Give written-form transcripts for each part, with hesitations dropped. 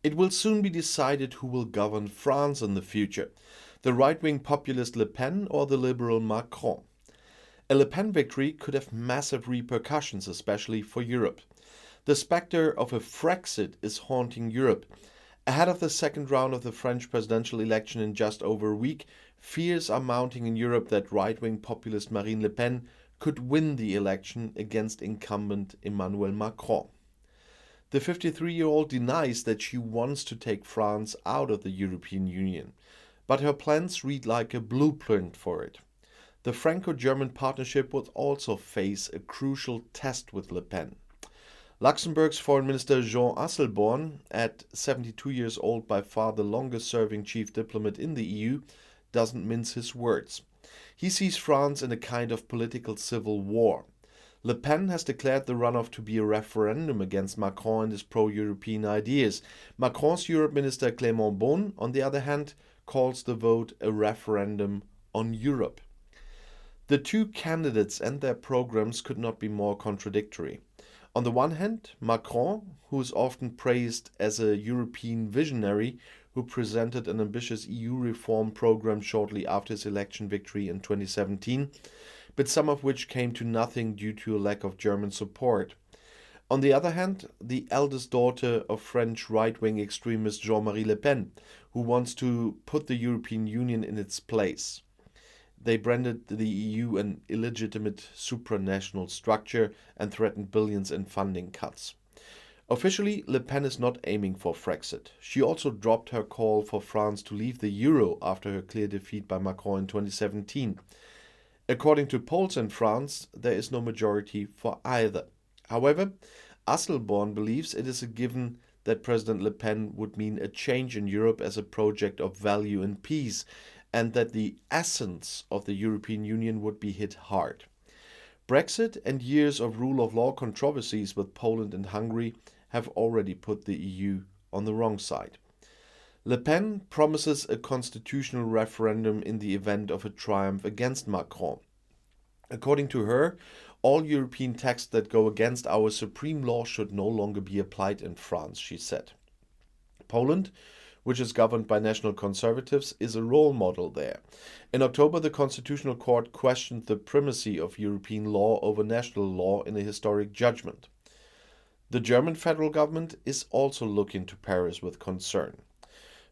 It will soon be decided who will govern France in the future, the right-wing populist Le Pen or the liberal Macron. A Le Pen victory could have massive repercussions, especially for Europe. The specter of a Frexit is haunting Europe. Ahead of the second round of the French presidential election in just over a week, fears are mounting in Europe that right-wing populist Marine Le Pen could win the election against incumbent Emmanuel Macron. The 53-year-old denies that she wants to take France out of the European Union, but her plans read like a blueprint for it. The Franco-German partnership would also face a crucial test with Le Pen. Luxembourg's Foreign Minister Jean Asselborn, at 72 years old, by far the longest-serving chief diplomat in the EU, doesn't mince his words. He sees France in a kind of political civil war. Le Pen has declared the runoff to be a referendum against Macron and his pro-European ideas. Macron's Europe Minister Clément Beaune, on the other hand, calls the vote a referendum on Europe. The two candidates and their programs could not be more contradictory. On the one hand, Macron, who is often praised as a European visionary who presented an ambitious EU reform program shortly after his election victory in 2017, but some of which came to nothing due to a lack of German support. On the other hand, the eldest daughter of French right-wing extremist Jean-Marie Le Pen, who wants to put the European Union in its place. They branded the EU an illegitimate supranational structure and threatened billions in funding cuts. Officially, Le Pen is not aiming for Frexit. She also dropped her call for France to leave the euro after her clear defeat by Macron in 2017. According to polls in France, there is no majority for either. However, Asselborn believes it is a given that President Le Pen would mean a change in Europe as a project of value and peace, and that the essence of the European Union would be hit hard. Brexit and years of rule of law controversies with Poland and Hungary have already put the EU on the wrong side. Le Pen promises a constitutional referendum in the event of a triumph against Macron. According to her, all European texts that go against our supreme law should no longer be applied in France, she said. Poland, which is governed by national conservatives, is a role model there. In October, the Constitutional Court questioned the primacy of European law over national law in a historic judgment. The German federal government is also looking to Paris with concern.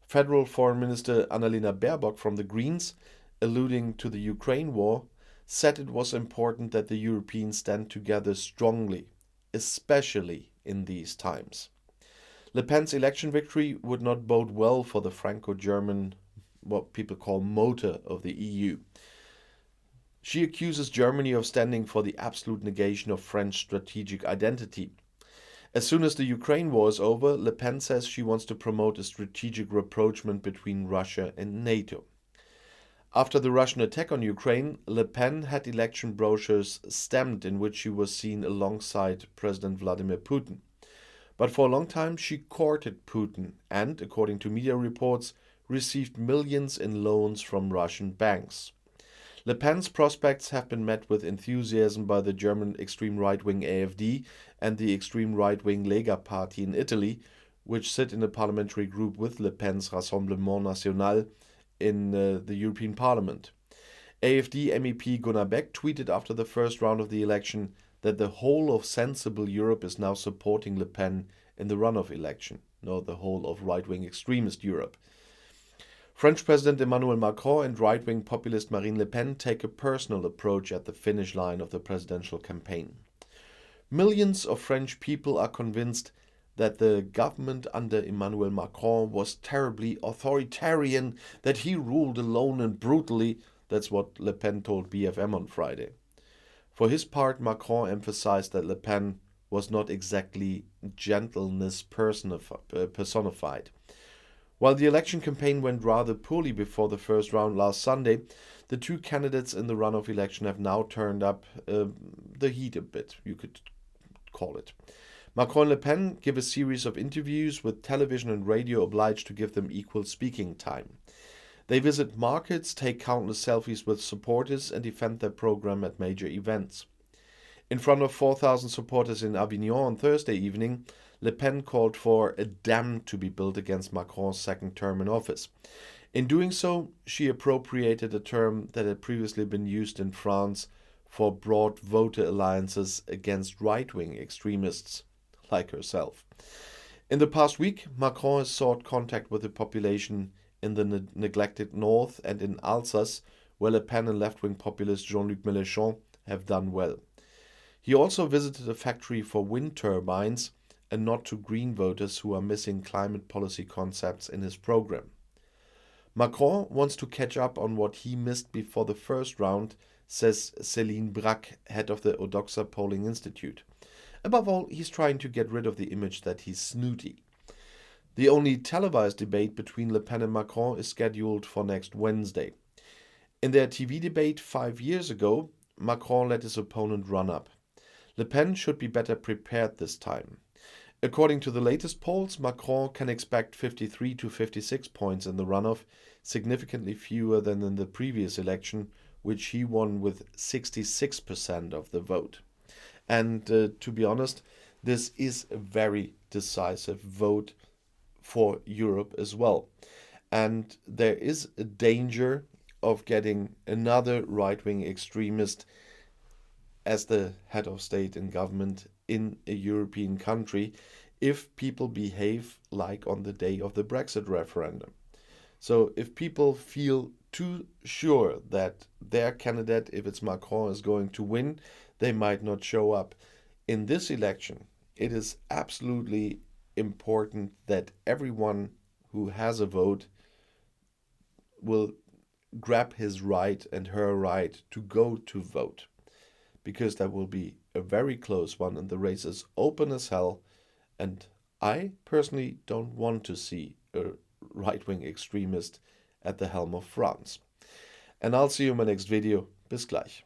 Federal Foreign Minister Annalena Baerbock from the Greens, alluding to the Ukraine war, said it was important that the Europeans stand together strongly, especially in these times. Le Pen's election victory would not bode well for the Franco-German, what people call motor of the EU. She accuses Germany of standing for the absolute negation of French strategic identity. As soon as the Ukraine war is over, Le Pen says she wants to promote a strategic rapprochement between Russia and NATO. After the Russian attack on Ukraine, Le Pen had election brochures stamped in which she was seen alongside President Vladimir Putin. But for a long time she courted Putin and, according to media reports, received millions in loans from Russian banks. Le Pen's prospects have been met with enthusiasm by the German extreme right-wing AfD and the extreme right-wing Lega party in Italy, which sit in a parliamentary group with Le Pen's Rassemblement National in the European Parliament. AfD MEP Gunnar Beck tweeted after the first round of the election that the whole of sensible Europe is now supporting Le Pen in the runoff election, no, the whole of right-wing extremist Europe. French President Emmanuel Macron and right-wing populist Marine Le Pen take a personal approach at the finish line of the presidential campaign. Millions of French people are convinced that the government under Emmanuel Macron was terribly authoritarian, that he ruled alone and brutally. That's what Le Pen told BFM on Friday. For his part, Macron emphasized that Le Pen was not exactly gentleness personified. While the election campaign went rather poorly before the first round last Sunday, the two candidates in the runoff election have now turned up the heat a bit, you could call it. Macron and Le Pen give a series of interviews with television and radio obliged to give them equal speaking time. They visit markets, take countless selfies with supporters and defend their program at major events. In front of 4,000 supporters in Avignon on Thursday evening, Le Pen called for a dam to be built against Macron's second term in office. In doing so, she appropriated a term that had previously been used in France for broad voter alliances against right-wing extremists like herself. In the past week, Macron has sought contact with the population in the neglected north and in Alsace, where Le Pen and left-wing populist Jean-Luc Mélenchon have done well. He also visited a factory for wind turbines, a nod to Green voters who are missing climate policy concepts in his program. Macron wants to catch up on what he missed before the first round, says Céline Braque, head of the Odoxa Polling Institute. Above all, he's trying to get rid of the image that he's snooty. The only televised debate between Le Pen and Macron is scheduled for next Wednesday. In their TV debate 5 years ago, Macron let his opponent run up. Le Pen should be better prepared this time. According to the latest polls, Macron can expect 53 to 56 points in the runoff, significantly fewer than in the previous election, which he won with 66% of the vote. And to be honest, this is a very decisive vote for Europe as well. And there is a danger of getting another right-wing extremist as the head of state and government in a European country if people behave like on the day of the Brexit referendum. So if people feel too sure that their candidate, if it's Macron, is going to win, they might not show up. In this election, it is absolutely important that everyone who has a vote will grab his right and her right to go to vote, because that will be a very close one and the race is open as hell, and I personally don't want to see a right-wing extremist at the helm of France. And I'll see you in my next video. Bis gleich.